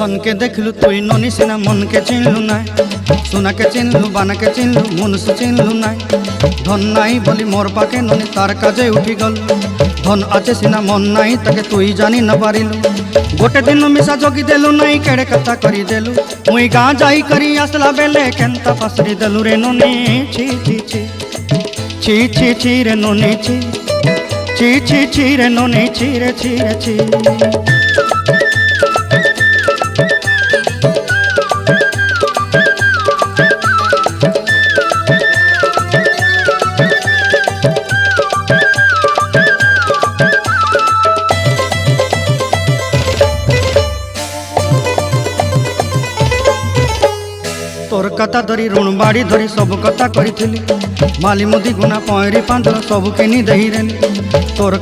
धन के देखलु तुई ननी सिना मन के चिन्हलु ना सोना के चिन्हलु बाना के चिन्हलु मनुष्य चिन्हलु ना धन नाई बोली मोर पाके ननी तार काजे उठी गल धन आचे सिना मन नाई ताके तुई जानी न पारिलु गोटे दिन मिसा जोगी देलु नाई केड़े कथा करी देलु मुई गाँ जाई करी आसला बेले केंता पासरी देलु रे ननी छी छी छी छी छी छी रे ननी छी छी छी छी रे ननी छी रे छी रे छी तोर कथा धरी ऋण बाड़ी धरी सब कथा करी माली मुदी गुना पहरी पांदर सब किनी दही रे तोर